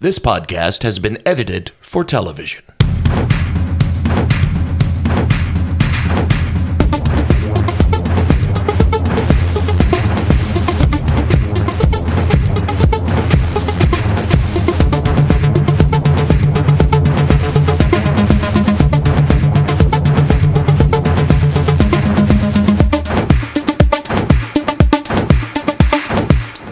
This podcast has been edited for television.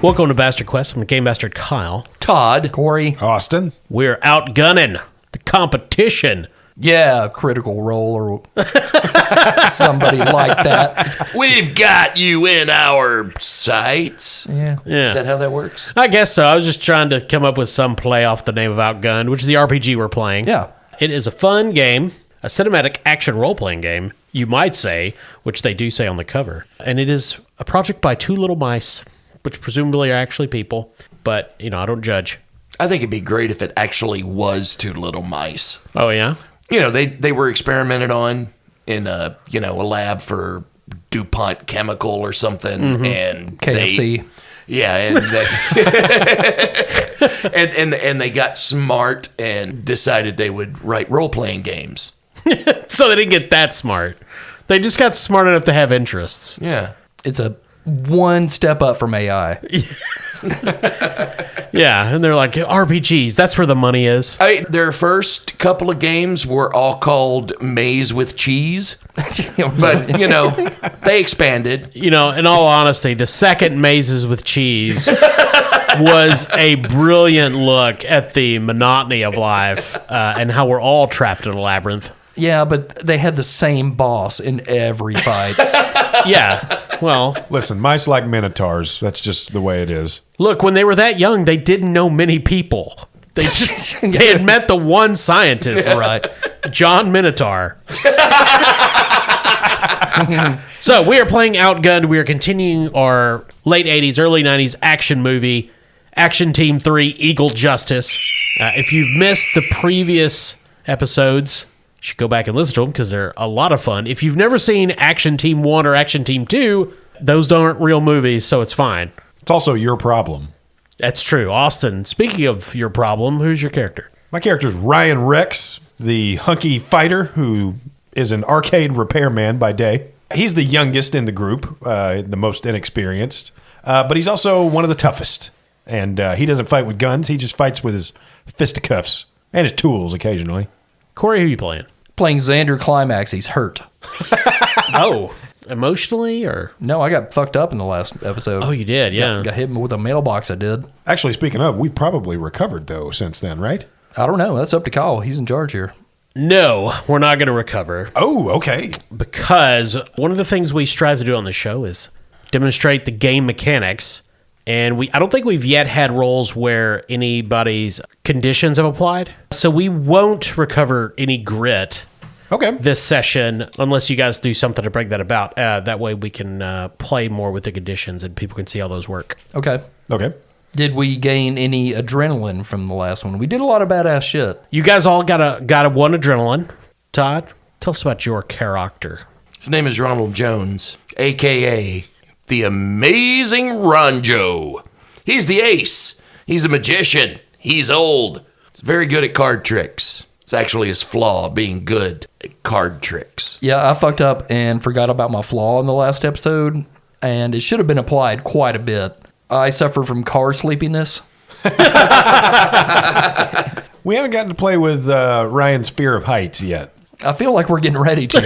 Welcome to Bastard Quest. I'm the Game Bastard Kyle. Todd. Corey. Austin. We're outgunning the competition. Yeah, Critical Role or somebody like that. We've got you in our sights. Yeah. Is that how that works? I guess so. I was just trying to come up with some play off the name of Outgunned, which is the RPG we're playing. Yeah. It is a fun game, a cinematic action role-playing game, you might say, which they do say on the cover. And it is a project by two little mice, which presumably are actually people, but, I don't judge. I think it'd be great if it actually was two little mice. Oh, yeah? They were experimented on in a lab for DuPont Chemical or something, and KFC. And they got smart and decided they would write role-playing games. So they didn't get that smart. They just got smart enough to have interests. Yeah. It's a one step up from AI. Yeah, and they're like, RPGs, that's where the money is. Their first couple of games were all called Maze with Cheese, but, they expanded. In all honesty, the second Mazes with Cheese was a brilliant look at the monotony of life and how we're all trapped in a labyrinth. Yeah, but they had the same boss in every fight. Yeah, well... Listen, mice like minotaurs. That's just the way it is. Look, when they were that young, they didn't know many people. They had met the one scientist. Right. John Minotaur. So we are playing Outgunned. We are continuing our late 80s, early 90s action movie, Action Team 3, Eagle Justice. If you've missed the previous episodes, you should go back and listen to them because they're a lot of fun. If you've never seen Action Team 1 or Action Team 2, those aren't real movies, so it's fine. It's also your problem. That's true. Austin, speaking of your problem, who's your character? My character is Ryan Rex, the hunky fighter who is an arcade repairman by day. He's the youngest in the group, the most inexperienced, but he's also one of the toughest. And he doesn't fight with guns. He just fights with his fisticuffs and his tools occasionally. Corey, who are you playing? Playing Xander Climax. He's hurt. Oh, emotionally or? No, I got fucked up in the last episode. Oh, you did, yeah. Got hit with a mailbox, I did. Actually, speaking of, we've probably recovered, though, since then, right? I don't know. That's up to Kyle. He's in charge here. No, we're not going to recover. Oh, okay. Because one of the things we strive to do on the show is demonstrate the game mechanics. And I don't think we've yet had roles where anybody's conditions have applied. So we won't recover any grit this session unless you guys do something to bring that about. That way we can play more with the conditions and people can see how those work. Okay. Did we gain any adrenaline from the last one? We did a lot of badass shit. You guys all got a one adrenaline. Todd, tell us about your character. His name is Ronald Jones, a.k.a. the Amazing Ronjo. He's the ace. He's a magician. He's old. He's very good at card tricks. It's actually his flaw, being good at card tricks. Yeah, I fucked up and forgot about my flaw in the last episode, and it should have been applied quite a bit. I suffer from car sleepiness. We haven't gotten to play with Ryan's fear of heights yet. I feel like we're getting ready to.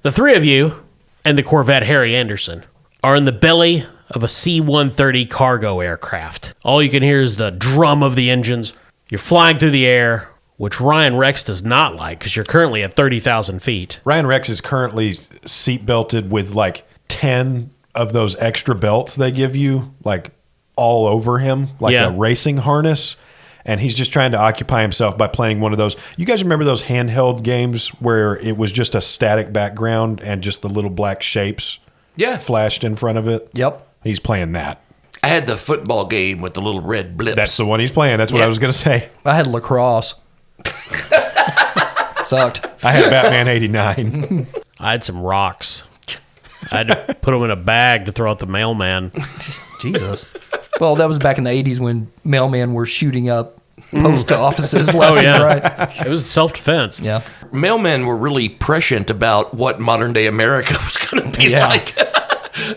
The three of you and the Corvette Harry Anderson are in the belly of a C-130 cargo aircraft. All you can hear is the drum of the engines. You're flying through the air, which Ryan Rex does not like because you're currently at 30,000 feet. Ryan Rex is currently seat belted with like 10 of those extra belts they give you, like all over him, like a racing harness. And he's just trying to occupy himself by playing one of those. You guys remember those handheld games where it was just a static background and just the little black shapes flashed in front of it? Yep. He's playing that. I had the football game with the little red blips. That's the one he's playing. That's what I was going to say. I had lacrosse. Sucked. I had Batman 89. I had some rocks. I had to put them in a bag to throw out the mailman. Jesus. Well, that was back in the 80s when mailmen were shooting up post offices left and right. It was self-defense. Yeah. Mailmen were really prescient about what modern day America was going to be like.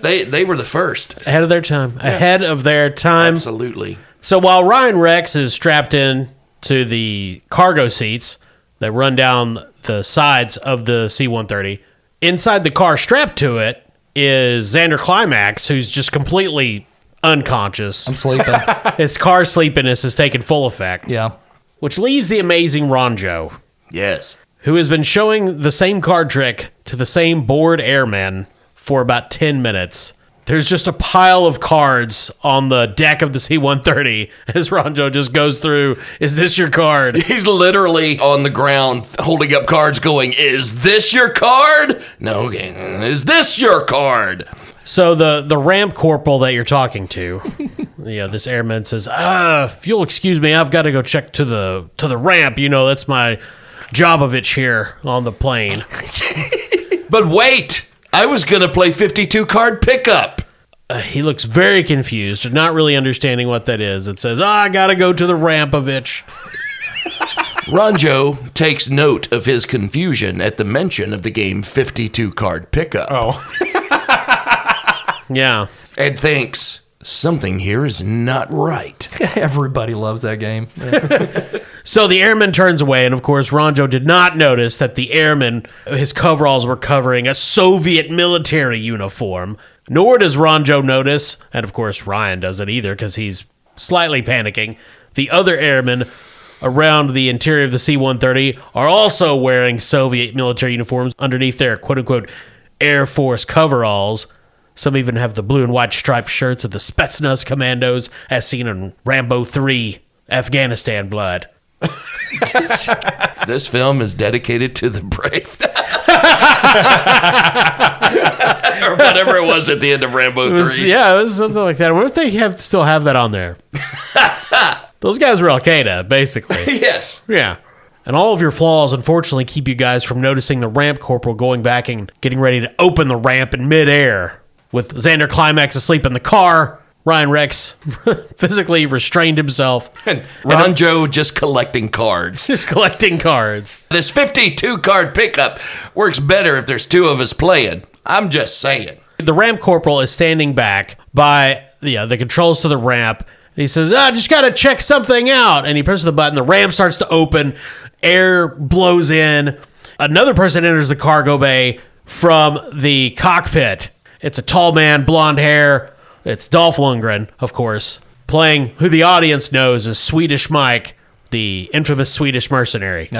They were the first. Ahead of their time. Ahead of their time. Absolutely. So while Ryan Rex is strapped in to the cargo seats that run down the sides of the C-130, inside the car strapped to it is Xander Climax, who's just completely unconscious. I'm sleeping. His car sleepiness has taken full effect. Yeah. Which leaves the amazing Ronjo, Yes. who has been showing the same card trick to the same bored airmen for about 10 minutes. There's just a pile of cards on the deck of the C-130 as Ronjo just goes through, is this your card? He's literally on the ground holding up cards going, is this your card? No, okay. Is this your card? So the ramp corporal that you're talking to, this airman says, if you'll excuse me, I've got to go check to the ramp. That's my Jovovich here on the plane. But wait, I was going to play 52 card pickup. He looks very confused, not really understanding what that is. It says, I got to go to the Rampovich. Ronjo takes note of his confusion at the mention of the game 52 card pickup. Oh. Yeah. And thinks, something here is not right. Everybody loves that game. Yeah. So the airman turns away, and of course, Ronjo did not notice that the airman, his coveralls were covering a Soviet military uniform. Nor does Ronjo notice, and of course, Ryan doesn't either because he's slightly panicking, the other airmen around the interior of the C-130 are also wearing Soviet military uniforms underneath their quote-unquote Air Force coveralls. Some even have the blue and white striped shirts of the Spetsnaz commandos, as seen in Rambo 3, Afghanistan Blood. This film is dedicated to the brave. Or whatever it was at the end of Rambo 3. It was something like that. I wonder if they still have that on there. Those guys were Al-Qaeda, basically. Yes. Yeah. And all of your flaws, unfortunately, keep you guys from noticing the ramp corporal going back and getting ready to open the ramp in midair. With Xander Climax asleep in the car, Ryan Rex physically restrained himself. And Ronjo just collecting cards. Just collecting cards. This 52 card pickup works better if there's two of us playing. I'm just saying. The ramp corporal is standing back by the controls to the ramp. And he says, I just got to check something out. And he presses the button. The ramp starts to open. Air blows in. Another person enters the cargo bay from the cockpit. It's a tall man, blonde hair. It's Dolph Lundgren, of course, playing who the audience knows as Swedish Mike, the infamous Swedish mercenary.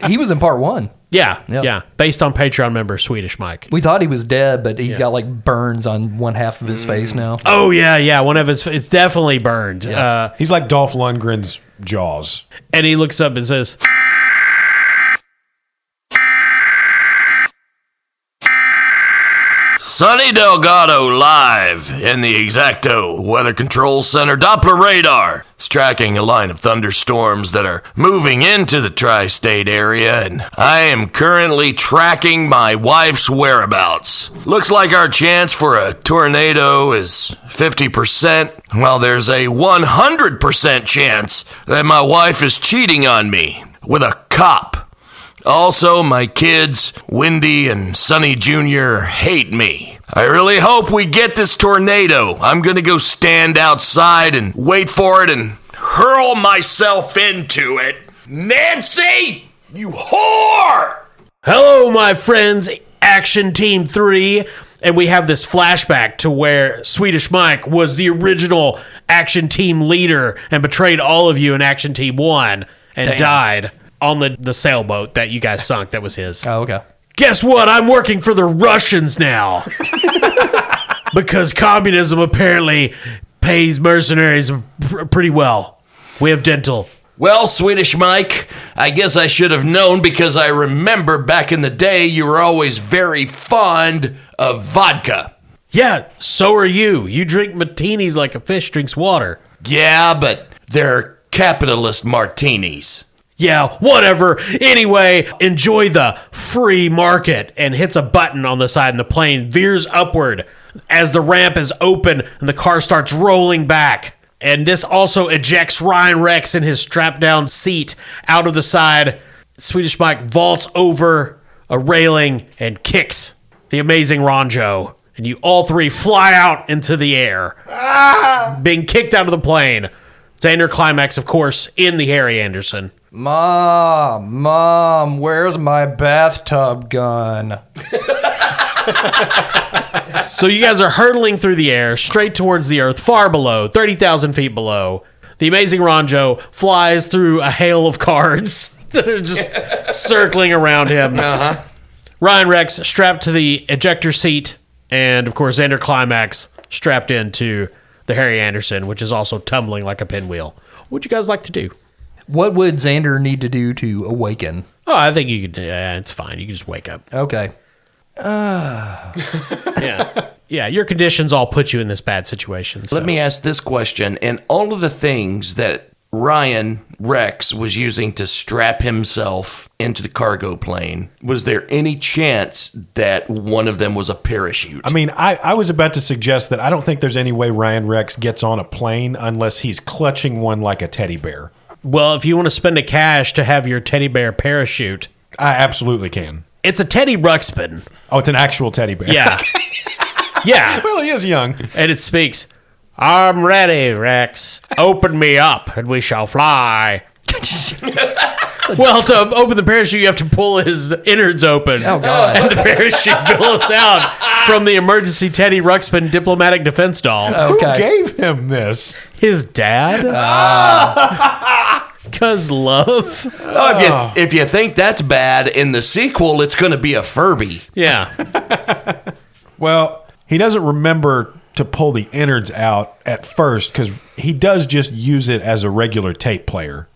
He was in part 1. Yeah. Based on Patreon member Swedish Mike. We thought he was dead, but he's got like burns on one half of his face now. Oh, yeah. One of his, it's definitely burned. Yeah. He's like Dolph Lundgren's Jaws. And he looks up and says, Sonny Delgado live in the Exacto Weather Control Center Doppler radar. It's tracking a line of thunderstorms that are moving into the tri-state area, and I am currently tracking my wife's whereabouts. Looks like our chance for a tornado is 50%, while there's a 100% chance that my wife is cheating on me with a cop. Also, my kids, Wendy and Sonny Jr., hate me. I really hope we get this tornado. I'm gonna go stand outside and wait for it and hurl myself into it. Nancy, you whore! Hello, my friends, Action Team 3. And we have this flashback to where Swedish Mike was the original Action Team leader and betrayed all of you in Action Team 1 and died on the sailboat that you guys sunk. That was his. Oh, okay. Guess what? I'm working for the Russians now. Because communism apparently pays mercenaries pretty well. We have dental. Well, Swedish Mike, I guess I should have known because I remember back in the day you were always very fond of vodka. Yeah, so are you. You drink martinis like a fish drinks water. Yeah, but they're capitalist martinis. Yeah, whatever. Anyway, enjoy the free market, and hits a button on the side, and the plane veers upward as the ramp is open and the car starts rolling back. And this also ejects Ryan Rex in his strapped-down seat out of the side. Swedish Mike vaults over a railing and kicks the amazing Ronjo. And you all three fly out into the air, being kicked out of the plane. Xander climax, of course, in the Harry Anderson. Mom, where's my bathtub gun? So you guys are hurtling through the air, straight towards the earth, far below, 30,000 feet below. The amazing Ronjo flies through a hail of cards that are just circling around him. Uh-huh. Ryan Rex strapped to the ejector seat, and of course Xander Climax strapped into the Harry Anderson, which is also tumbling like a pinwheel. What'd you guys like to do? What would Xander need to do to awaken? Oh, I think you could. It's fine. You can just wake up. Okay. Yeah. Your conditions all put you in this bad situation. So. Let me ask this question. In all of the things that Ryan Rex was using to strap himself into the cargo plane, was there any chance that one of them was a parachute? I mean, I was about to suggest that I don't think there's any way Ryan Rex gets on a plane unless he's clutching one like a teddy bear. Well, if you want to spend a cash to have your teddy bear parachute, I absolutely can. it's a Teddy Ruxpin. Oh, it's an actual teddy bear. Yeah. Yeah. Well, he is young. And it speaks, I'm ready, Rex. Open me up and we shall fly. Well, to open the parachute, you have to pull his innards open. Oh, God. And the parachute billows out from the emergency Teddy Ruxpin diplomatic defense doll. Okay. Who gave him this? His dad? Because love? Oh, if you think that's bad, in the sequel, it's going to be a Furby. Yeah. Well, he doesn't remember to pull the innards out at first because he does just use it as a regular tape player.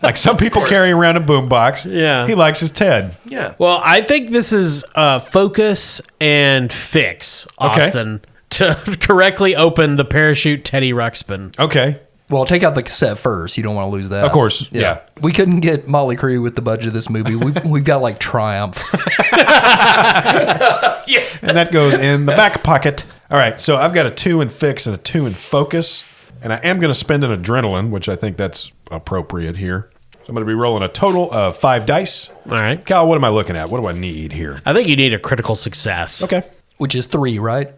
Like some people carry around a boombox. Yeah. He likes his Ted. Yeah. Well, I think this is focus and fix, Okay. Austin, to correctly open the parachute Teddy Ruxpin. Okay. Well, take out the cassette first. You don't want to lose that. Of course, yeah. We couldn't get Molly Crew with the budget of this movie. We've got like Triumph. And that goes in the back pocket. All right, so I've got a 2 in fix and a 2 in focus. And I am going to spend an adrenaline, which I think that's appropriate here. So I'm going to be rolling a total of 5 dice. All right. Cal, what am I looking at? What do I need here? I think you need a critical success. Okay. Which is 3, right?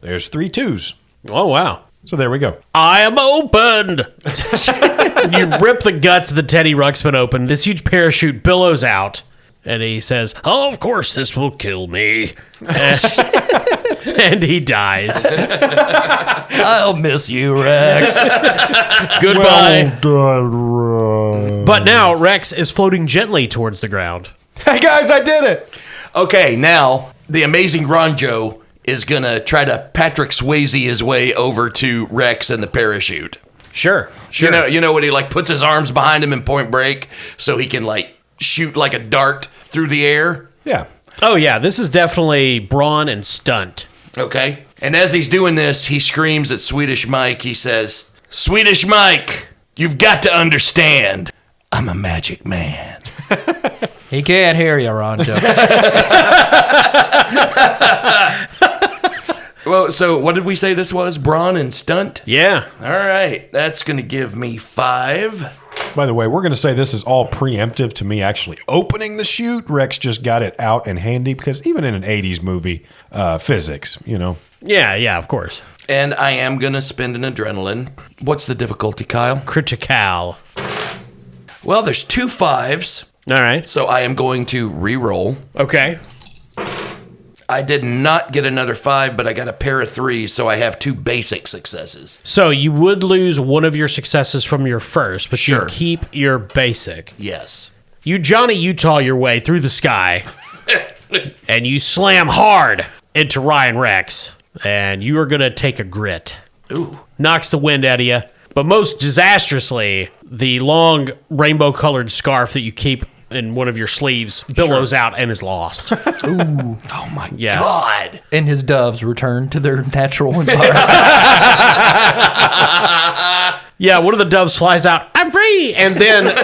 There's 3 2s. Oh, wow. So there we go. I am opened. You rip the guts of the Teddy Ruxpin open. This huge parachute billows out. And he says, oh, of course, this will kill me. And he dies. I'll miss you, Rex. Goodbye. But now Rex is floating gently towards the ground. Hey, guys, I did it. Okay, now the amazing Ronjo is going to try to Patrick Swayze his way over to Rex and the parachute. Sure. You know when he like puts his arms behind him in Point Break so he can like shoot like a dart through the air? Yeah. Oh, yeah. This is definitely brawn and stunt. Okay. And as he's doing this, he screams at Swedish Mike. He says, Swedish Mike, you've got to understand, I'm a magic man. He can't hear you, Ronjo. Well, so what did we say this was? Brawn and stunt? Yeah. All right. That's going to give me 5. By the way, we're going to say this is all preemptive to me actually opening the chute. Rex just got it out and handy because even in an 80s movie, physics, you know. Yeah, of course. And I am going to spend an adrenaline. What's the difficulty, Kyle? Critical. Well, there's 2 5s, All right. so I am going to re-roll. Okay. I did not get another 5, but I got a pair of 3s, so I have 2 basic successes. So you would lose one of your successes from your first, but Sure. you keep your basic. Yes. You Johnny Utah your way through the sky, and you slam hard into Ryan Rex, and you are going to take a grit. Ooh. Knocks the wind out of you, but most disastrously, the long rainbow-colored scarf that you keep in one of your sleeves billows out and is lost. Oh my Yeah. God. And his doves return to their natural environment. Yeah, one of the doves flies out, I'm free! And then the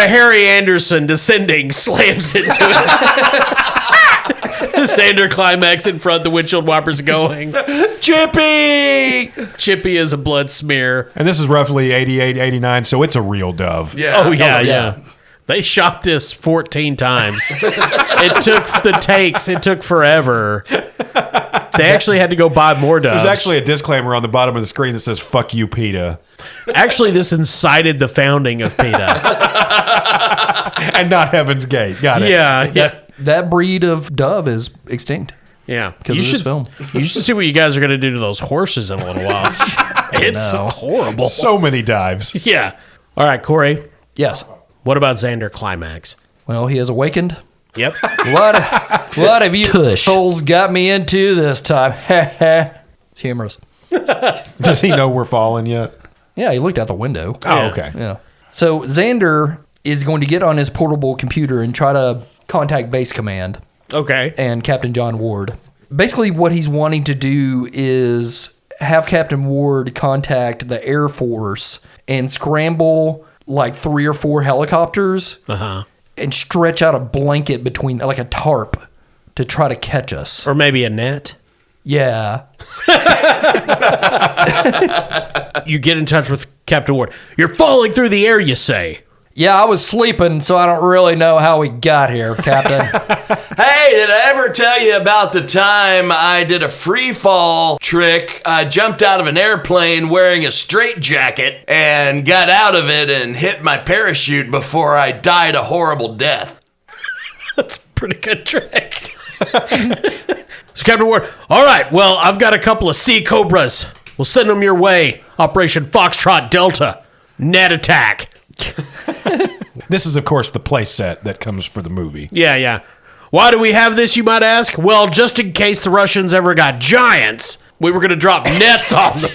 Harry Anderson descending slams into it. The Xander climax in front, the windshield wipers going. Chippy! Chippy is a blood smear. And this is roughly 88, 89, so it's a real dove. Yeah. Oh, yeah. They shot this 14 times. It took the takes. It took forever. They actually had to go buy more doves. There's actually a disclaimer on the bottom of the screen that says, fuck you, PETA. Actually, this incited the founding of PETA. And not Heaven's Gate. Got it. Yeah. That breed of dove is extinct. Yeah. Because of this film. You should see what you guys are going to do to those horses in a little while. It's horrible. So many dives. Yeah. All right, Corey, Yes. what about Xander Climax? Well, he has awakened. Yep. What have you souls got me into this time? It's humorous. Does he know we're falling yet? Yeah, he looked out the window. Oh, okay. Yeah. So Xander is going to get on his portable computer and try to contact Base Command Okay. and Captain John Ward. Basically, what he's wanting to do is have Captain Ward contact the Air Force and scramble like 3 or 4 helicopters and stretch out a blanket between, like a tarp, to try to catch us. Or maybe a net. Yeah. You get in touch with Captain Ward. You're falling through the air, you say. Yeah, I was sleeping, so I don't really know how we got here, Captain. Hey, did I ever tell you about the time I did a free fall trick? I jumped out of an airplane wearing a straitjacket and got out of it and hit my parachute before I died a horrible death. That's a pretty good trick. So Captain Ward, all right, well, I've got a couple of Sea Cobras. We'll send them your way. Operation Foxtrot Delta. Net attack. This is, of course, the play set that comes for the movie. Yeah. Why do we have this, you might ask? Well, just in case the Russians ever got giants, we were going to drop nets on them.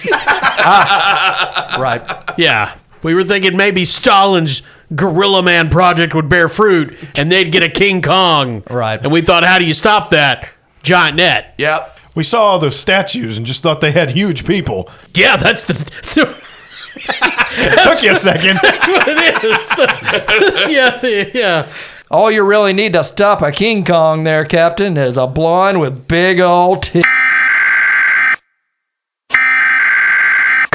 Right. Yeah. We were thinking maybe Stalin's Gorilla Man project would bear fruit and they'd get a King Kong. Right. And we thought, how do you stop that? Giant net. Yep. We saw all those statues and just thought they had huge people. Yeah, that's the... It took you a second. That's what it is. Yeah. All you really need to stop a King Kong there, Captain, is a blonde with big old tits.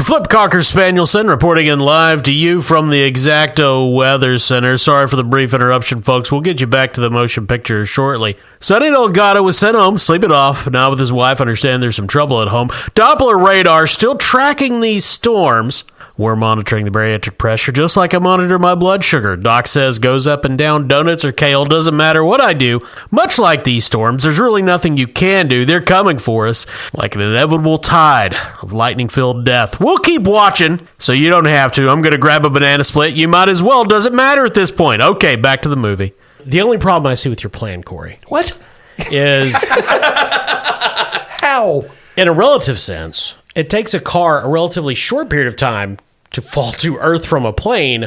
Flip Cocker Spanielson reporting in live to you from the Exacto Weather Center. Sorry for the brief interruption, folks. We'll get you back to the motion picture shortly. Sonny Delgado was sent home, sleep it off. Now with his wife, understand there's some trouble at home. Doppler radar still tracking these storms. We're monitoring the bariatric pressure just like I monitor my blood sugar. Doc says goes up and down, donuts or kale, doesn't matter what I do. Much like these storms, there's really nothing you can do. They're coming for us like an inevitable tide of lightning-filled death. We'll keep watching, so you don't have to. I'm going to grab a banana split. You might as well. Doesn't matter at this point. Okay, back to the movie. The only problem I see with your plan, Corey, What? is How? in a relative sense, it takes a car a relatively short period of time to fall to Earth from a plane,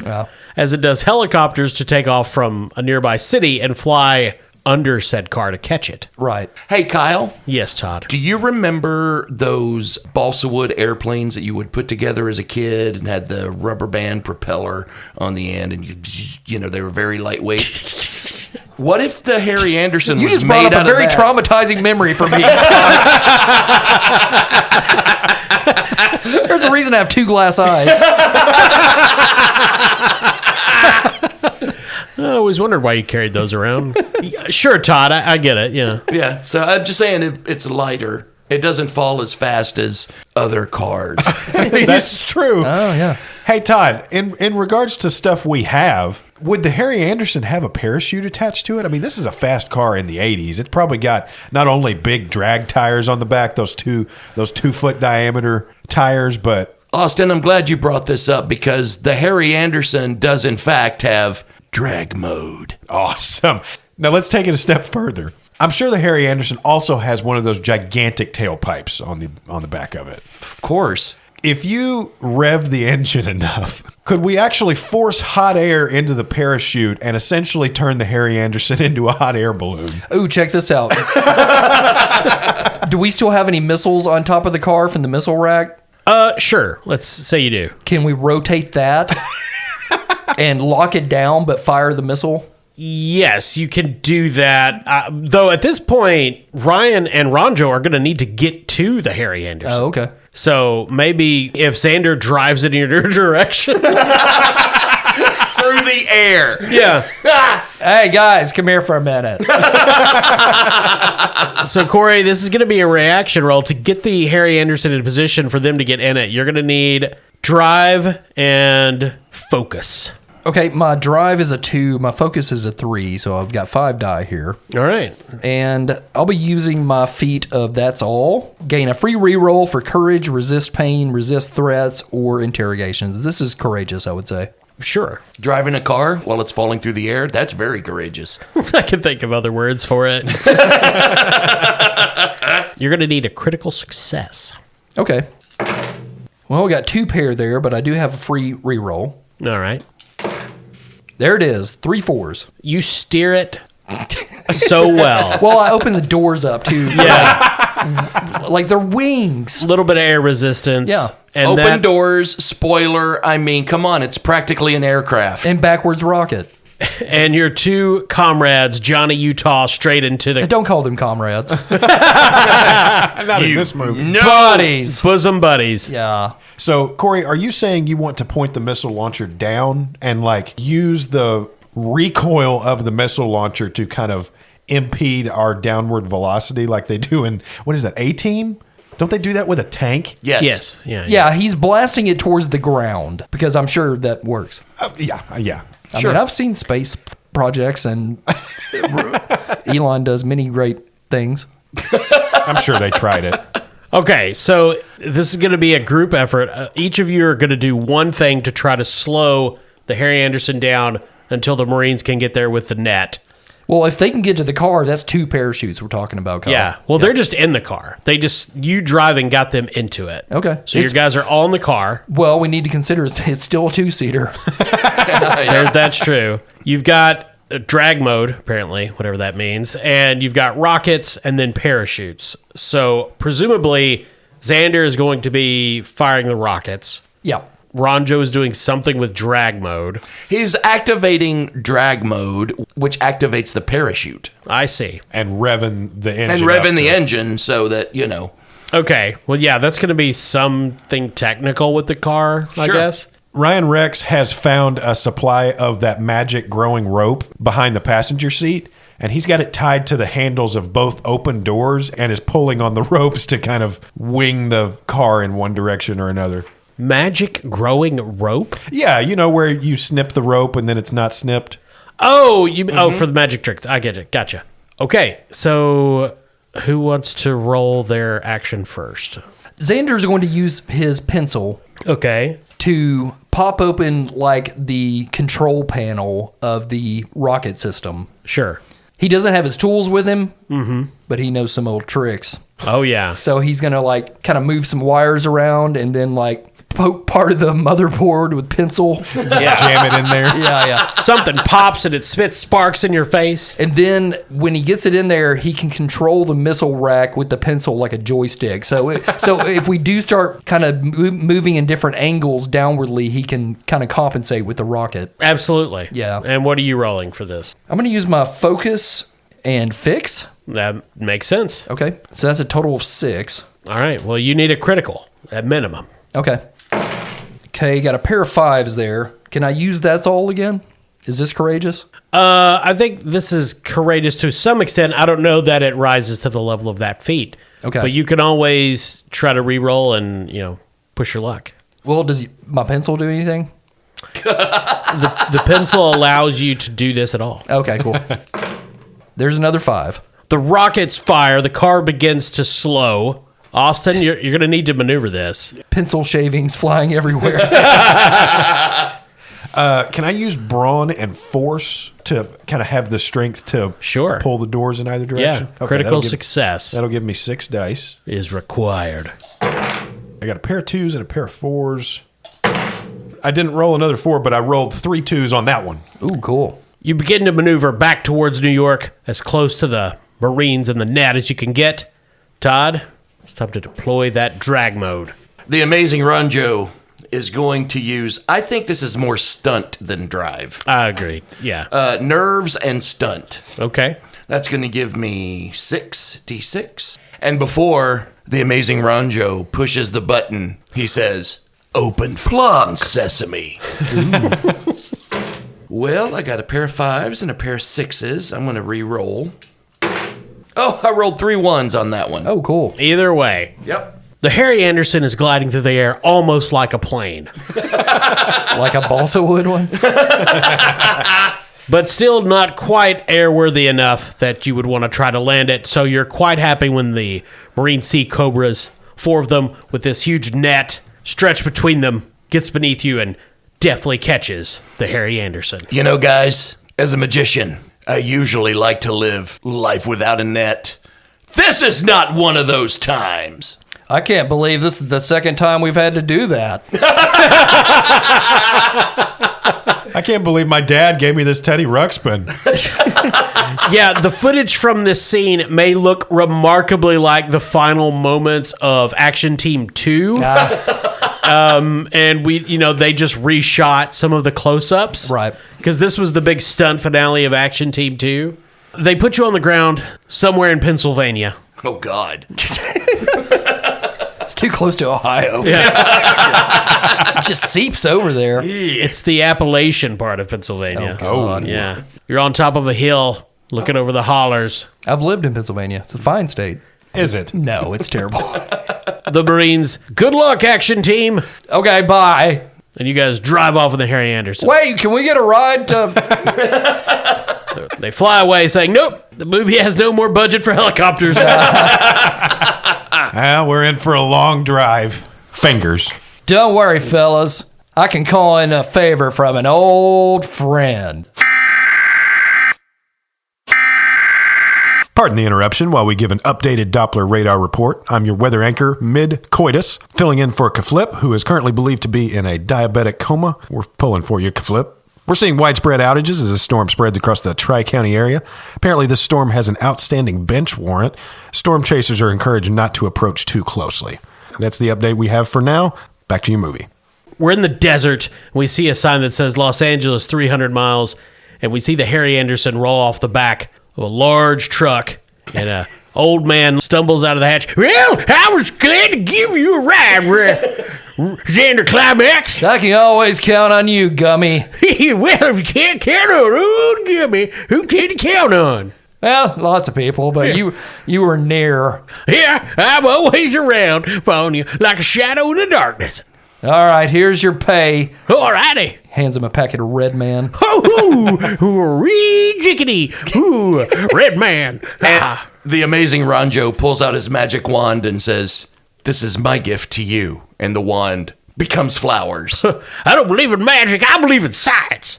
as it does helicopters to take off from a nearby city and fly under said car to catch it. Right. Hey, Kyle, Yes, Todd. do you remember those balsa wood airplanes that you would put together as a kid and had the rubber band propeller on the end and you know, they were very lightweight? What if the Harry Anderson You was just made brought up out a very of that? traumatizing memory for me. There's a reason I have 2 glass eyes. I always wondered why you carried those around. Sure, Todd, I get it, yeah. Yeah, so I'm just saying it's lighter. It doesn't fall as fast as other cars. That's true. Oh, yeah. Hey, Todd, in regards to stuff we have, would the Harry Anderson have a parachute attached to it? I mean, this is a fast car in the 80s. It's probably got not only big drag tires on the back, those 2-foot diameter tires, but... Austin, I'm glad you brought this up because the Harry Anderson does in fact have drag mode. Awesome. Now let's take it a step further. I'm sure the Harry Anderson also has one of those gigantic tailpipes on the back of it. Of course. If you rev the engine enough, could we actually force hot air into the parachute and essentially turn the Harry Anderson into a hot air balloon? Ooh, check this out. Do we still have any missiles on top of the car from the missile rack? Sure. Let's say you do. Can we rotate that and lock it down but fire the missile? Yes, you can do that. Though at this point, Ryan and Ronjo are going to need to get to the Harry Anderson. Oh, okay. So maybe if Xander drives it in your direction. Through the air. Yeah. Hey, guys, come here for a minute. So, Corey, this is going to be a reaction roll. To get the Harry Anderson in position for them to get in it, you're going to need drive and focus. Okay, my drive is a 2. My focus is a 3, so I've got 5 die here. All right. And I'll be using my feat of That's All. Gain a free reroll for courage, resist pain, resist threats, or interrogations. This is courageous, I would say. Sure. Driving a car while it's falling through the air, that's very courageous. I can think of other words for it. You're going to need a critical success. Okay. Well, we got 2 pair there, but I do have a free reroll. All right. There it is, 3 4s. You steer it so well. Well, I opened the doors up too. Yeah. Like they're wings. A little bit of air resistance. Yeah. And Open doors, spoiler. I mean, come on, it's practically an aircraft. And backwards rocket. And your 2 comrades, Johnny Utah, straight into the Don't call them comrades. Not in this movie. No. Buddies. bosom buddies. Yeah. So, Corey, are you saying you want to point the missile launcher down and like use the recoil of the missile launcher to kind of impede our downward velocity like they do in, what is that, A-Team? Don't they do that with a tank? Yes. Yes. Yeah. Yeah, he's blasting it towards the ground because I'm sure that works. Yeah. I mean, I've seen space projects and Elon does many great things. I'm sure they tried it. Okay, so this is going to be a group effort. Each of you are going to do one thing to try to slow the Harry Anderson down until the Marines can get there with the net. Well, if they can get to the car, that's 2 parachutes we're talking about, Kyle. Yeah. Well, they're just in the car. You driving got them into it. Okay. So your guys are all in the car. Well, we need to consider it's still a 2-seater. That's true. You've got drag mode, apparently, whatever that means, and you've got rockets and then parachutes. So presumably, Xander is going to be firing the rockets. Yeah. Ronjo is doing something with drag mode. He's activating drag mode, which activates the parachute. I see. And revving the engine. And revving the engine so that, you know. Okay. Well, yeah, that's going to be something technical with the car, I Sure. guess. Ryan Rex has found a supply of that magic growing rope behind the passenger seat, and he's got it tied to the handles of both open doors and is pulling on the ropes to kind of wing the car in one direction or another. Magic growing rope? Yeah, you know where you snip the rope and then it's not snipped? Oh, for the magic tricks. I get it. Gotcha. Okay, so who wants to roll their action first? Xander's going to use his pencil Okay. to pop open like the control panel of the rocket system. Sure. He doesn't have his tools with him, but he knows some old tricks. Oh, yeah. So he's going to like kind of move some wires around and then like poke part of the motherboard with pencil. Yeah. Jam it in there. Yeah. Something pops and it spits sparks in your face. And then when he gets it in there, he can control the missile rack with the pencil like a joystick. So if we do start kind of moving in different angles downwardly, he can kind of compensate with the rocket. Absolutely. Yeah. And what are you rolling for this? I'm going to use my focus and fix. That makes sense. Okay. So that's a total of 6. All right. Well, you need a critical at minimum. Okay. Okay, got a pair of 5s there. Can I use That's All again? Is this courageous? I think this is courageous to some extent. I don't know that it rises to the level of that feat. Okay. But you can always try to re-roll and, push your luck. Well, does my pencil do anything? The pencil allows you to do this at all. Okay, cool. There's another 5. The rockets fire. The car begins to slow. Austin, you're going to need to maneuver this. Pencil shavings flying everywhere. Can I use brawn and force to kind of have the strength to Sure. pull the doors in either direction? Yeah, Okay, critical success That'll give me 6 dice. is required. I got a pair of 2s and a pair of 4s. I didn't roll another 4, but I rolled 3 2s on that one. Ooh, cool. You begin to maneuver back towards New York, as close to the Marines and the net as you can get. Todd, it's time to deploy that drag mode. The Amazing Ronjo is going to use, I think this is more stunt than drive. I agree. Yeah. Nerves and stunt. Okay. That's going to give me 6d6. And before the Amazing Ronjo pushes the button, he says, "Open plum, sesame." Well, I got a pair of 5s and a pair of 6s. I'm going to re-roll. Oh, I rolled 3 1s on that one. Oh, cool. Either way, Yep. the Harry Anderson is gliding through the air almost like a plane, Like a balsa wood one? but still not quite airworthy enough that you would want to try to land it. So you're quite happy when the Marine Sea Cobras, 4 of them with this huge net stretched between them, gets beneath you and deftly catches the Harry Anderson. You know, guys, as a magician, I usually like to live life without a net. This is not one of those times. I can't believe this is the second time we've had to do that. I can't believe my dad gave me this Teddy Ruxpin. Yeah, the footage from this scene may look remarkably like the final moments of Action Team 2. And they just reshot some of the close-ups. Right. Because this was the big stunt finale of Action Team 2. They put you on the ground somewhere in Pennsylvania. Oh, God. It's too close to Ohio. Yeah. It just seeps over there. It's the Appalachian part of Pennsylvania. Oh, God. Yeah. You're on top of a hill looking over the hollers. I've lived in Pennsylvania. It's a fine state. Is it? No, it's terrible. The Marines, good luck, Action Team. Okay, bye. And you guys drive off in the Harry Anderson. Wait, can we get a ride to... They fly away saying, nope, the movie has no more budget for helicopters. Well, we're in for a long drive. Fingers. Don't worry, fellas. I can call in a favor from an old friend. Pardon the interruption while we give an updated Doppler radar report. I'm your weather anchor, mid-coitus, filling in for Kaflip, who is currently believed to be in a diabetic coma. We're pulling for you, Kaflip. We're seeing widespread outages as the storm spreads across the Tri-County area. Apparently, this storm has an outstanding bench warrant. Storm chasers are encouraged not to approach too closely. That's the update we have for now. Back to your movie. We're in the desert. We see a sign that says Los Angeles 300 miles, and we see the Harry Anderson roll off the back of a large truck, and a old man stumbles out of the hatch. Well, I was glad to give you a ride, Xander Climax. I can always count on you, Gummy. Well, if you can't count on old Gummy, who can you count on? Well, lots of people, but you were near. Yeah, I'm always around, following you like a shadow in the darkness. All right, here's your pay. All righty. Hands him a packet of Red Man. Oh, jiggity. Ooh, red man. And the Amazing Ronjo pulls out his magic wand and says, "This is my gift to you." And the wand becomes flowers. I don't believe in magic. I believe in science.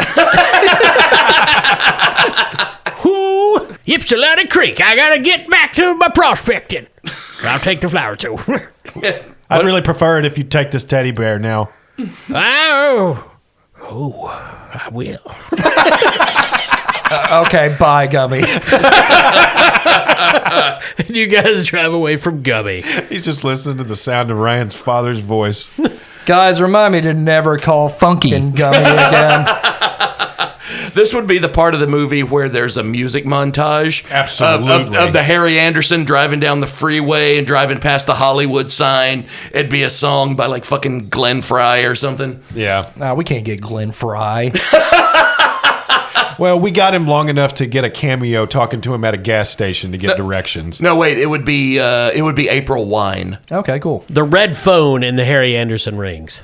Ooh, Ypsilanti Creek. I got to get back to my prospecting. I'll take the flower too. I'd really prefer it if you take this teddy bear now. Oh, I will. Okay, bye, Gummy. And you guys drive away from Gummy. He's just listening to the sound of Ryan's father's voice. Guys, remind me to never call Funky and Gummy again. This would be the part of the movie where there's a music montage Absolutely. of the Harry Anderson driving down the freeway and driving past the Hollywood sign. It'd be a song by like fucking Glenn Fry or something. Yeah. Nah, we can't get Glenn Fry. Well, we got him long enough to get a cameo talking to him at a gas station to get directions. No, wait, it would be April Wine. Okay, cool. The red phone in the Harry Anderson rings.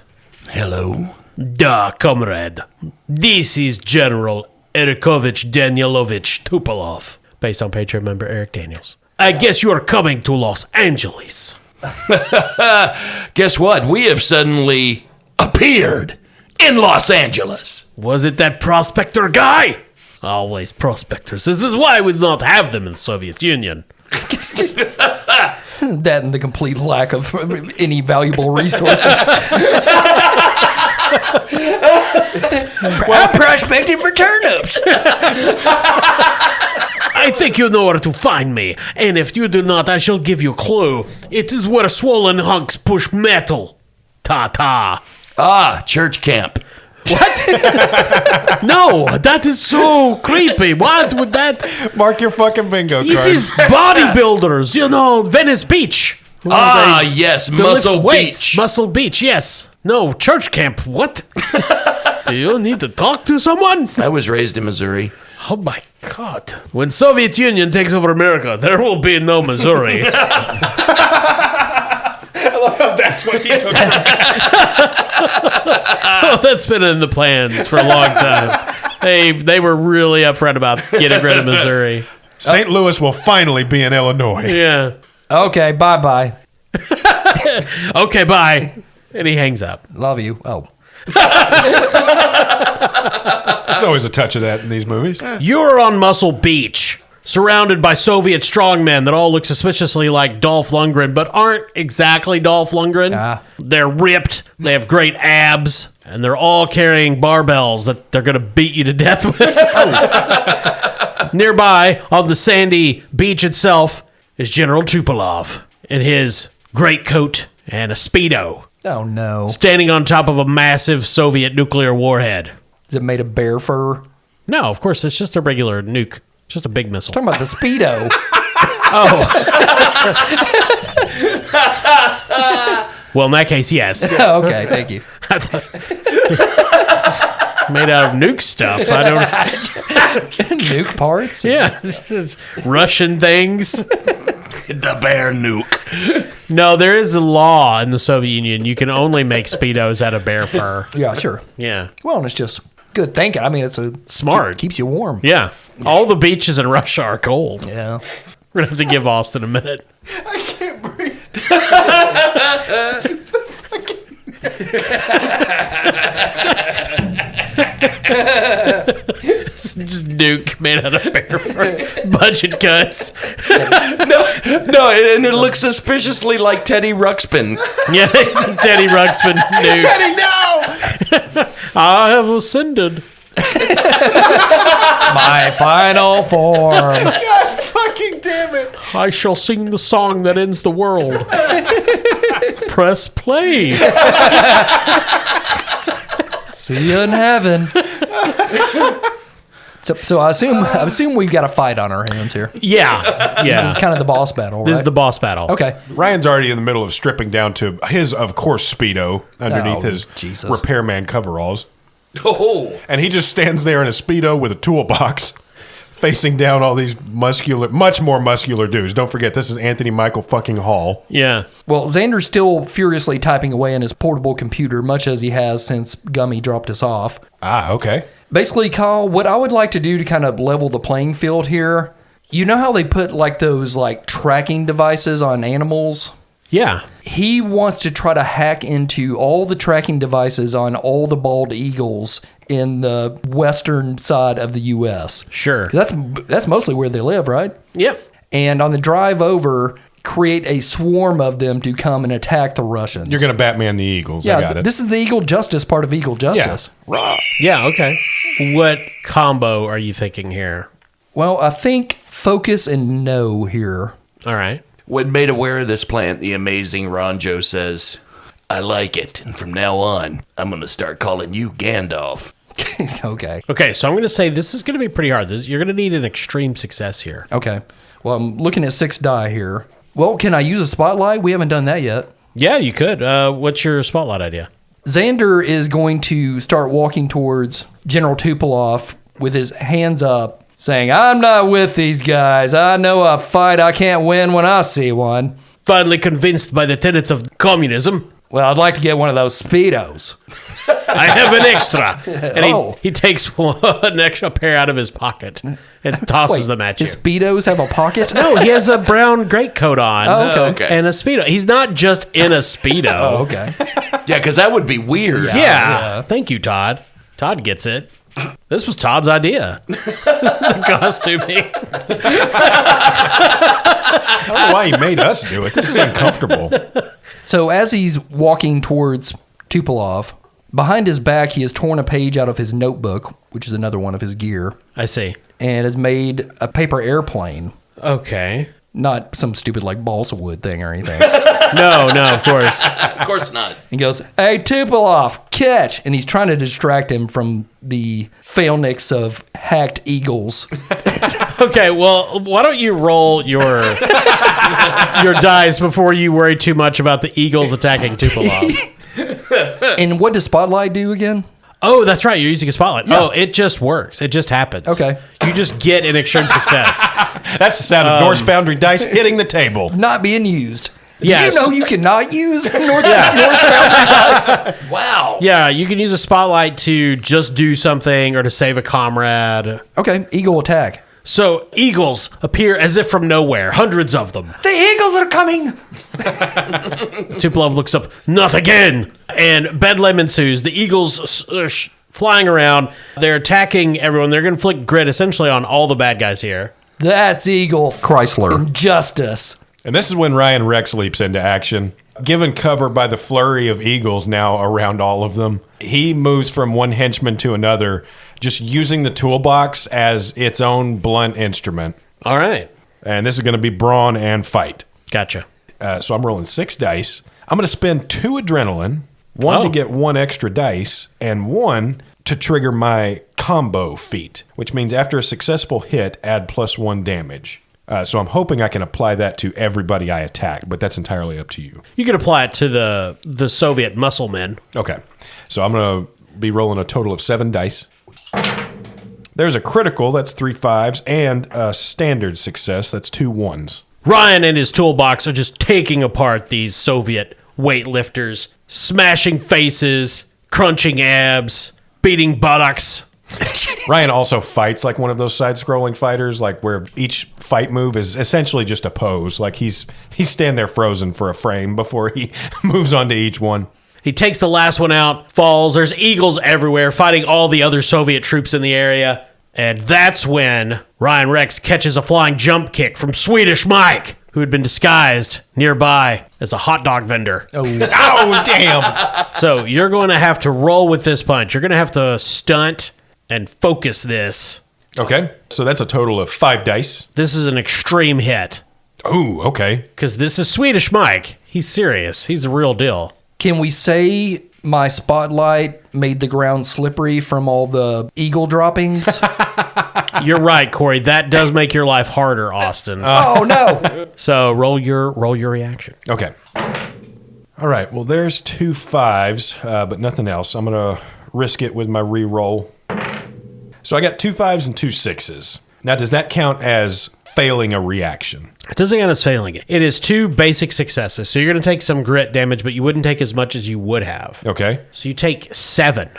Hello. Da, comrade. This is General Erikovich Danielovich Tupolov, based on Patreon member Eric Daniels. I guess you are coming to Los Angeles. Guess what? We have suddenly appeared in Los Angeles. Was it that prospector guy? Always prospectors. This is why we did not have them in the Soviet Union. That and the complete lack of any valuable resources. Well, prospecting for turnips. I think you know where to find me, and if you do not, I shall give you a clue. It is where swollen hunks push metal. Ta-ta. Ah, church camp. No, that is so creepy. What would that... Mark your fucking bingo It card. is bodybuilders, Venice Beach. Ah, yes, They Muscle lift weights. Beach. Muscle Beach, yes. No, church camp. What? Do you need to talk to someone? I was raised in Missouri. Oh my God. When Soviet Union takes over America, there will be no Missouri. That's what he took. Oh, that's been in the plans for a long time. They were really upfront about getting rid of Missouri. St. Louis will finally be in Illinois. Yeah. Okay, bye-bye. Okay, bye. And he hangs up. Love you. Oh. There's always a touch of that in these movies. You're on Muscle Beach, surrounded by Soviet strongmen that all look suspiciously like Dolph Lundgren, but aren't exactly Dolph Lundgren. Ah. They're ripped, they have great abs, and they're all carrying barbells that they're going to beat you to death with. Nearby, on the sandy beach itself, is General Tupolev in his greatcoat and a Speedo, Oh, no. standing on top of a massive Soviet nuclear warhead. Is it made of bear fur? No, of course, it's just a regular nuke. Just a big missile. Talking about the Speedo. Well, in that case, yes. Oh, okay, thank you. Made out of nuke stuff. I don't. Nuke parts? Yeah, Russian things. The bear nuke. No, there is a law in the Soviet Union. You can only make Speedos out of bear fur. Yeah, sure. Yeah. Well, and it's just good thinking. I mean, it's a Smart. keeps you warm. Yeah. All the beaches in Russia are cold. Yeah. We're going to have to give Austin a minute. I can't breathe. It's just nuke made out of bear fur. Budget cuts. No, and it looks suspiciously like Teddy Ruxpin. Yeah, it's a Teddy Ruxpin nuke. Teddy, no! I have ascended. My final form. God fucking damn it. I shall sing the song that ends the world. Press play. See you in heaven. So I assume we've got a fight on our hands here. Yeah. This Yeah. is kind of the boss battle, right? This is the boss battle. Okay. Ryan's already in the middle of stripping down to his, of course, Speedo underneath Oh, his Jesus. repairman coveralls. Oh, And he just stands there in a Speedo with a toolbox facing down all these much more muscular dudes. Don't forget, this is Anthony Michael fucking Hall. Yeah. Well, Xander's still furiously typing away in his portable computer, much as he has since Gummy dropped us off. Ah, okay. Basically, Kyle, what I would like to do to kind of level the playing field here, you know how they put like those like tracking devices on animals? Yeah. He wants to try to hack into all the tracking devices on all the bald eagles in the western side of the U.S. Sure. 'Cause that's mostly where they live, right? Yep. And on the drive over, create a swarm of them to come and attack the Russians. You're going to Batman the Eagles. I yeah, got it. this is the Eagle Justice part of Eagle Justice. Yeah. Okay. What combo are you thinking here? Well, I think focus and no here. All right. when made aware of this plant, the amazing Ronjo says, I like it, and from now on, I'm going to start calling you Gandalf. Okay. Okay, so I'm going to say this is going to be pretty hard. You're going to need an extreme success here. Okay. Well, I'm looking at 6 die here. Well, can I use a spotlight? We haven't done that yet. Yeah, you could. What's your spotlight idea? Xander is going to start walking towards General Tupolev with his hands up, saying, I'm not with these guys. I know a fight I can't win when I see one. Finally convinced by the tenets of communism, Well, I'd like to get one of those Speedos. I have an extra. And Oh. he takes an extra pair out of his pocket and tosses them at you. His Speedos have a pocket? No, he has a brown greatcoat on. Oh, okay. And a Speedo. He's not just in a Speedo. Oh, okay. Yeah, because that would be weird. Yeah. Thank you, Todd. Todd gets it. This was Todd's idea. The costuming. I don't know why he made us do it. This is uncomfortable. So as he's walking towards Tupolev, behind his back, he has torn a page out of his notebook, which is another one of his gear, I see. and has made a paper airplane. Okay. Not some stupid like balsa wood thing or anything. No, of course. Of course not. He goes, "Hey, Tupolev, catch!" And he's trying to distract him from the phalanx of hacked eagles. Okay, well, why don't you roll your dice before you worry too much about the eagles attacking Tupolev? And what does Spotlight do again? Oh, that's right. You're using a spotlight. Yeah. Oh, it just works. It just happens. Okay. You just get an extreme success. That's the sound of Norse Foundry dice hitting the table. Not being used. Yes. Did you know you cannot use Norse Foundry dice? Wow. Yeah, you can use a spotlight to just do something or to save a comrade. Okay, eagle attack. So eagles appear as if from nowhere, hundreds of them. The eagles are coming. Tupolev looks up, not again! And bedlam ensues. The eagles are flying around. They're attacking everyone. They're going to inflict grit essentially on all the bad guys here. That's Eagle Chrysler. Injustice. And this is when Ryan Rex leaps into action. Given cover by the flurry of eagles now around all of them, he moves from one henchman to another, just using the toolbox as its own blunt instrument. All right. And this is going to be brawn and fight. Gotcha. So I'm rolling 6 dice. I'm going to spend 2 adrenaline, 1 to get 1 extra dice, and 1 to trigger my combo feat, which means after a successful hit, add +1 damage. So I'm hoping I can apply that to everybody I attack, but that's entirely up to you. You could apply it to the Soviet muscle men. Okay. So I'm going to be rolling a total of 7 dice. There's a critical, that's 3 5s, and a standard success, that's 2 1s. Ryan and his toolbox are just taking apart these Soviet weightlifters, smashing faces, crunching abs, beating buttocks. Ryan also fights like one of those side-scrolling fighters, like where each fight move is essentially just a pose. Like he's standing there frozen for a frame before he moves on to each one. He takes the last one out, falls. There's eagles everywhere fighting all the other Soviet troops in the area. And that's when Ryan Rex catches a flying jump kick from Swedish Mike, who had been disguised nearby as a hot dog vendor. Oh, damn. So you're going to have to roll with this punch. You're going to have to stunt and focus this. Okay. So that's a total of 5 dice. This is an extreme hit. Oh, okay. Because this is Swedish Mike. He's serious. He's the real deal. Can we say my spotlight made the ground slippery from all the eagle droppings? You're right, Corey. That does make your life harder, Austin. Oh, no. So roll your reaction. Okay. All right. Well, there's 2 5s, but nothing else. I'm going to risk it with my re-roll. So I got 2 5s and 2 6s. Now, does that count as failing a reaction? It doesn't count as failing it. It is 2 basic successes. So you're going to take some grit damage, but you wouldn't take as much as you would have. Okay. So you take 7.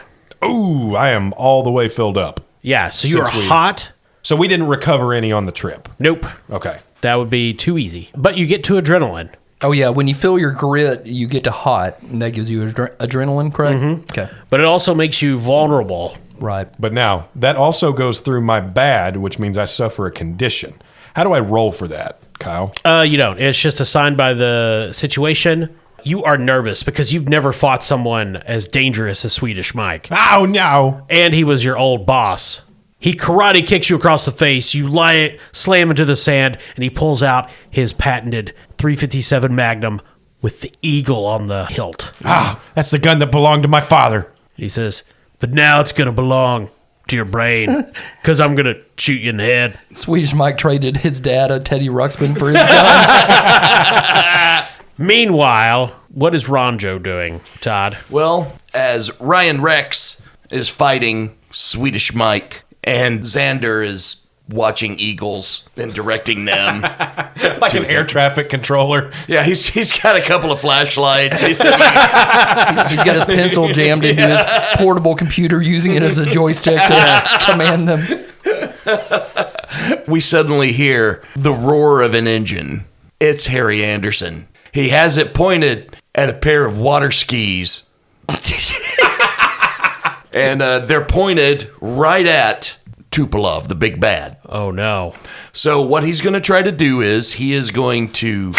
Ooh, I am all the way filled up. Yeah, so you're Since we- hot. So we didn't recover any on the trip. Nope. Okay. That would be too easy. But you get to adrenaline. Oh, yeah. When you fill your grit, you get to hot, and that gives you adrenaline, correct? Mm-hmm. Okay. But it also makes you vulnerable. Right. But now, that also goes through my bad, which means I suffer a condition. How do I roll for that, Kyle? You don't. It's just assigned by the situation. You are nervous because you've never fought someone as dangerous as Swedish Mike. Oh, no. And he was your old boss. He karate kicks you across the face. You slam into the sand, and he pulls out his patented .357 Magnum with the eagle on the hilt. Ah, that's the gun that belonged to my father. He says, but now it's going to belong to your brain because I'm going to shoot you in the head. Swedish Mike traded his dad, a Teddy Ruxpin, for his gun. Meanwhile, what is Ronjo doing, Todd? Well, as Ryan Rex is fighting Swedish Mike and Xander is watching eagles and directing them. Like an air traffic controller. Yeah, he's got a couple of flashlights. He's got his pencil jammed into his portable computer, using it as a joystick to command them. We suddenly hear the roar of an engine. It's Harry Anderson. He has it pointed at a pair of water skis. And they're pointed right at Tupolev, the big bad. Oh, no. So what he's going to try to do is he is going to...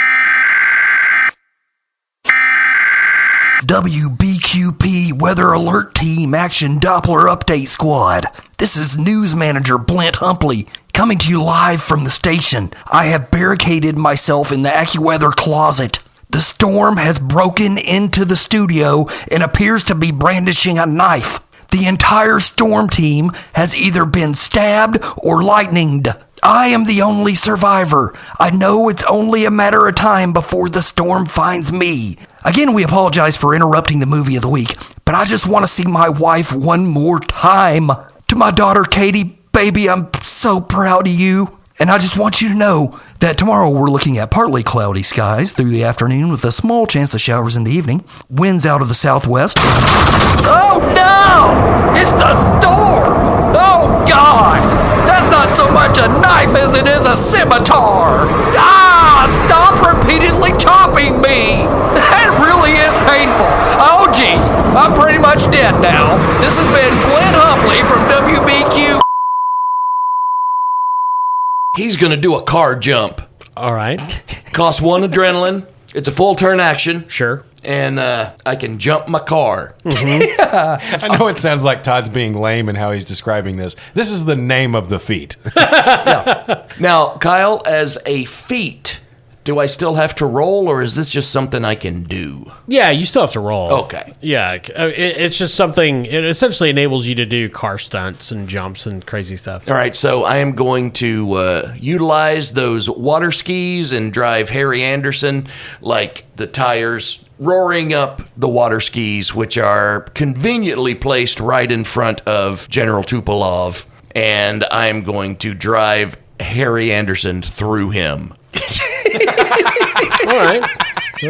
WBQP Weather Alert Team Action Doppler Update Squad. This is News Manager Blent Humpley coming to you live from the station. I have barricaded myself in the AccuWeather closet. The storm has broken into the studio and appears to be brandishing a knife. The entire storm team has either been stabbed or lightninged. I am the only survivor. I know it's only a matter of time before the storm finds me. Again, we apologize for interrupting the movie of the week, but I just want to see my wife one more time. To my daughter, Katie, baby, I'm so proud of you. And I just want you to know that tomorrow we're looking at partly cloudy skies through the afternoon with a small chance of showers in the evening. Winds out of the southwest. Oh no! It's the storm! Oh God! That's not so much a knife as it is a scimitar! Ah! Stop repeatedly chopping me! That really is painful. Oh geez, I'm pretty much dead now. This has been Glenn Humpley from WBQ. He's going to do a car jump. All right. Costs 1 adrenaline. It's a full turn action. Sure. And I can jump my car. I know it sounds like Todd's being lame in how he's describing this. This is the name of the feat. Now, Kyle, as a feat, do I still have to roll, or is this just something I can do? Yeah, you still have to roll. Okay. Yeah, it's just something. It essentially enables you to do car stunts and jumps and crazy stuff. All right, so I am going to utilize those water skis and drive Harry Anderson like the tires roaring up the water skis, which are conveniently placed right in front of General Tupolev, and I'm going to drive Harry Anderson through him. All right.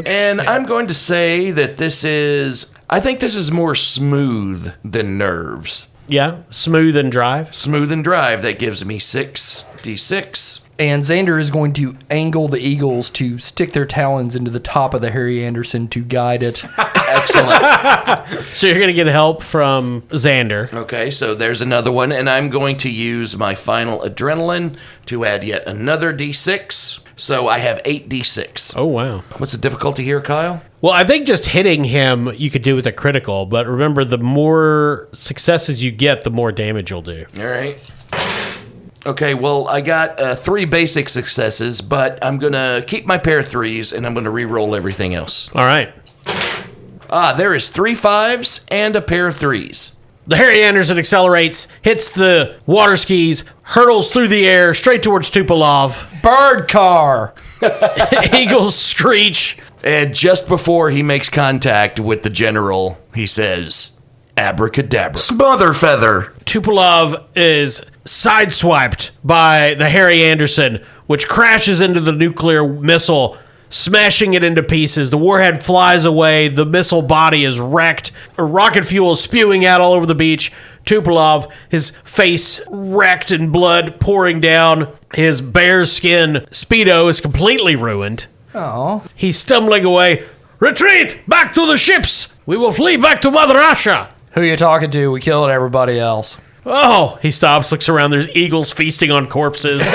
And I'm going to say that I think this is more smooth than nerves. Yeah, smooth and drive. Smooth and drive, that gives me 6d6. And Xander is going to angle the eagles to stick their talons into the top of the Harry Anderson to guide it. Excellent. So you're going to get help from Xander. Okay, so there's another one, and I'm going to use my final adrenaline to add yet another d6. So I have 8d6. Oh, wow. What's the difficulty here, Kyle? Well, I think just hitting him you could do with a critical, but remember, the more successes you get, the more damage you'll do. All right. Okay, well, I got 3 basic successes, but I'm going to keep my pair of 3s, and I'm going to re-roll everything else. All right. There is 3 5s and a pair of 3s. The Harry Anderson accelerates, hits the water skis, hurtles through the air straight towards Tupolev. Bird car! Eagles screech. And just before he makes contact with the general, he says, abracadabra. Smother feather. Tupolev is sideswiped by the Harry Anderson, which crashes into the nuclear missile, smashing it into pieces. The warhead flies away. The missile body is wrecked. Rocket fuel is spewing out all over the beach. Tupolev, his face wrecked and blood pouring down. His bear skin Speedo is completely ruined. Oh. He's stumbling away. Retreat! Back to the ships! We will flee back to Mother Russia! Who you talking to? We killed everybody else. Oh, he stops, looks around. There's eagles feasting on corpses.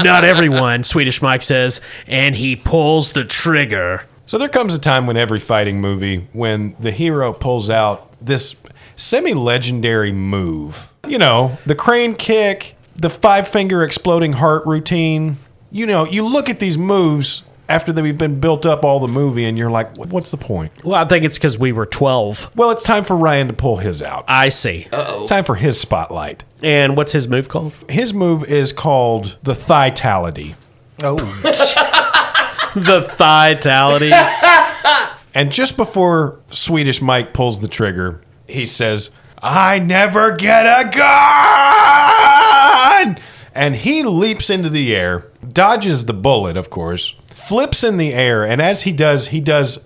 Not everyone, Swedish Mike says, and he pulls the trigger. So there comes a time in every fighting movie when the hero pulls out this semi-legendary move. You know, the crane kick, the 5-finger exploding heart routine. You know, you look at these moves after they've been built up all the movie, and you're like, what's the point? Well, I think it's because we were 12. Well, it's time for Ryan to pull his out. I see. It's time for his spotlight. And what's his move called? His move is called the Thigh-tality. Oh. The Thigh-tality. And just before Swedish Mike pulls the trigger, he says, I never get a gun! And he leaps into the air, dodges the bullet, of course, flips in the air, and as he does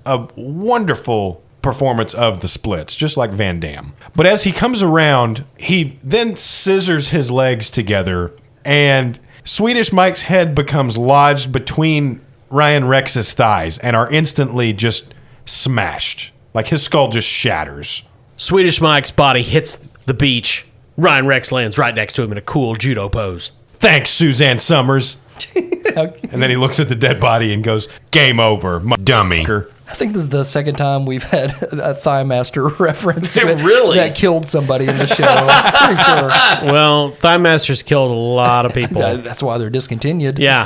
a wonderful performance of the splits, just like Van Damme. But as he comes around, he then scissors his legs together, and Swedish Mike's head becomes lodged between Ryan Rex's thighs and are instantly just smashed. Like his skull just shatters. Swedish Mike's body hits the beach. Ryan Rex lands right next to him in a cool judo pose. Thanks, Suzanne Summers. And then he looks at the dead body and goes, game over, dummy. I think this is the second time we've had a Thigh Master reference Really? that killed somebody in the show. I'm pretty sure. Well, Thigh Masters killed a lot of people. That's why they're discontinued. Yeah.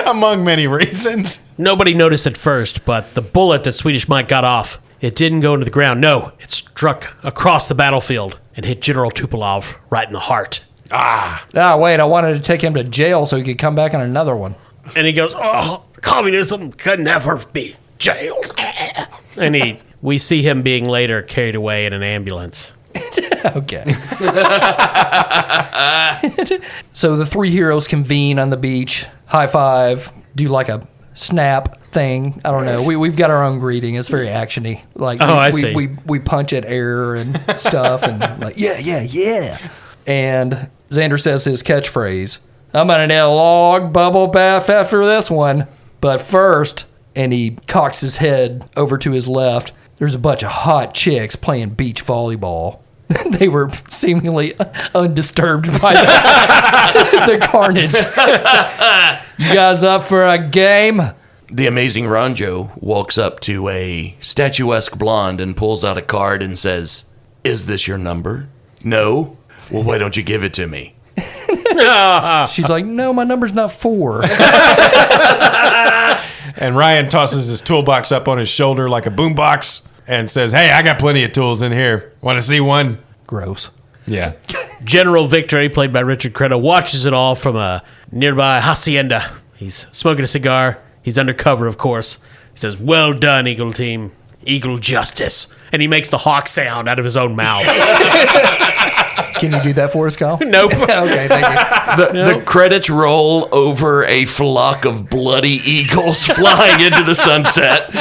Among many reasons. Nobody noticed at first, but the bullet that Swedish Mike got off, it didn't go into the ground. No, it struck across the battlefield and hit General Tupolev right in the heart. Wait, I wanted to take him to jail so he could come back on another one. And he goes, "Oh, communism could never be jailed." And we see him being later carried away in an ambulance. Okay. So the three heroes convene on the beach, high five, do like a snap thing. I don't know. We've got our own greeting. It's very actiony. Like I see. We punch at air and stuff and like yeah. And Xander says his catchphrase, "I'm gonna need a log bubble bath after this one. But first," and he cocks his head over to his left, "there's a bunch of hot chicks playing beach volleyball." They were seemingly undisturbed by the carnage. "You guys up for a game?" The amazing Ronjo walks up to a statuesque blonde and pulls out a card and says, "Is this your number?" "No." "Well, why don't you give it to me?" She's like, "No, my number's not 4." And Ryan tosses his toolbox up on his shoulder like a boombox and says, "Hey, I got plenty of tools in here. Want to see one?" Gross. Yeah. General Victory, played by Richard Crenna, watches it all from a nearby hacienda. He's smoking a cigar. He's undercover, of course. He says, "Well done, Eagle Team. Eagle Justice." And he makes the hawk sound out of his own mouth. Can you do that for us, Kyle? Nope. Okay, thank you. The credits roll over a flock of bloody eagles flying into the sunset.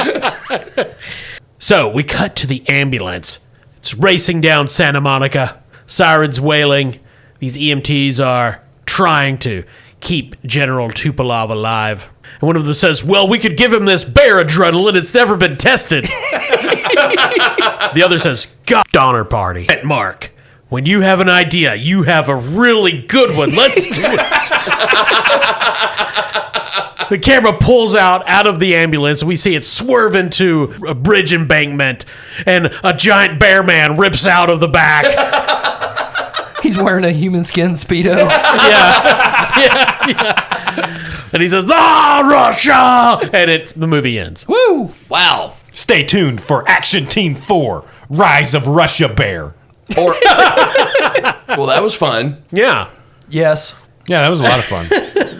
So we cut to the ambulance. It's racing down Santa Monica. Sirens wailing. These EMTs are trying to keep General Tupolev alive. And one of them says, "Well, we could give him this bear adrenaline. It's never been tested." The other says, "God, Donner Party." At Mark, when you have an idea, you have a really good one. Let's do it. The camera pulls out of the ambulance, and we see it swerve into a bridge embankment, and a giant bear man rips out of the back. He's wearing a human skin Speedo. Yeah. And he says, "Ah, Russia!" And the movie ends. Woo! Wow. Stay tuned for Action Team 4, Rise of Russia Bear. Well, that was fun. Yeah. Yes. Yeah, that was a lot of fun.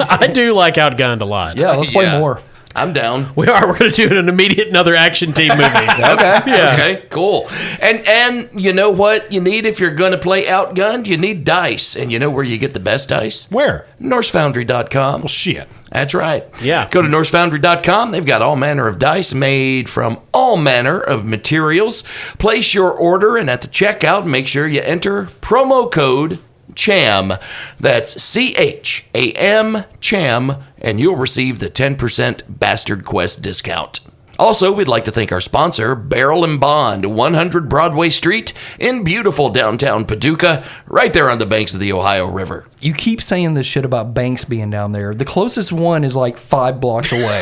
I do like Outgunned a lot. Yeah, let's play Yeah. more. I'm down. We're going to do another action team movie. Okay. Yeah. Okay, cool. And you know what you need if you're going to play Outgunned? You need dice. And you know where you get the best dice? Where? NorseFoundry.com. Well, shit. That's right. Yeah. Go to NorseFoundry.com. They've got all manner of dice made from all manner of materials. Place your order, and at the checkout, make sure you enter promo code CHAM. That's CHAM, CHAM, and you'll receive the 10% Bastard Quest discount. Also, we'd like to thank our sponsor, Barrel and Bond, 100 Broadway Street in beautiful downtown Paducah, right there on the banks of the Ohio River. You keep saying this shit about banks being down there. The closest one is like 5 blocks away.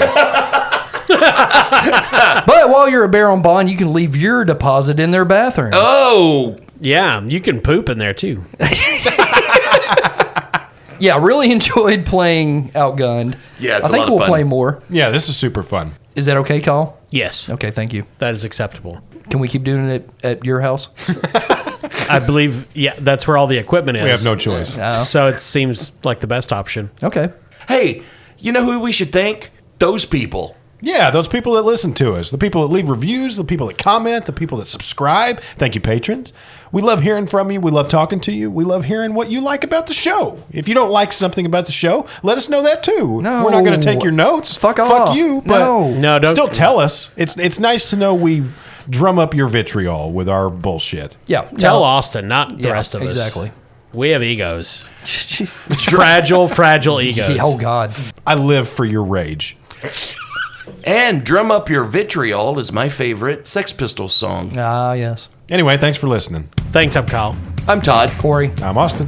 But while you're a Barrel and Bond, you can leave your deposit in their bathroom. Oh, Yeah, you can poop in there too. Yeah, really enjoyed playing Outgunned. Yeah, it's I a think lot of we'll fun. play more. Yeah, this is super fun. Is that okay, Kyle? Yes, Okay, thank you. that is acceptable. Can we keep doing it at your house? I believe, that's where all the equipment is. We have no choice. No. So it seems like the best option. Okay. hey, you know who we should thank? Those people. Yeah, those people that listen to us, the people that leave reviews, the people that comment, the people that subscribe. Thank you, patrons. We love hearing from you. We love talking to you. We love hearing what you like about the show. If you don't like something about the show, let us know that too. No. We're not going to take your notes. Fuck off. Fuck you. But No, don't. still tell us. It's nice to know we drum up your vitriol with our bullshit. Yeah. Tell no. Austin, not the Yeah, rest of us. exactly. We have egos. fragile egos. Oh, God. I live for your rage. And Drum Up Your Vitriol is my favorite Sex Pistols song. Ah, yes. Anyway, thanks for listening. Thanks, I'm Kyle. I'm Todd. Corey. I'm Austin.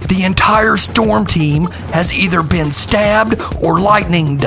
The The entire storm team has either been stabbed or lightninged.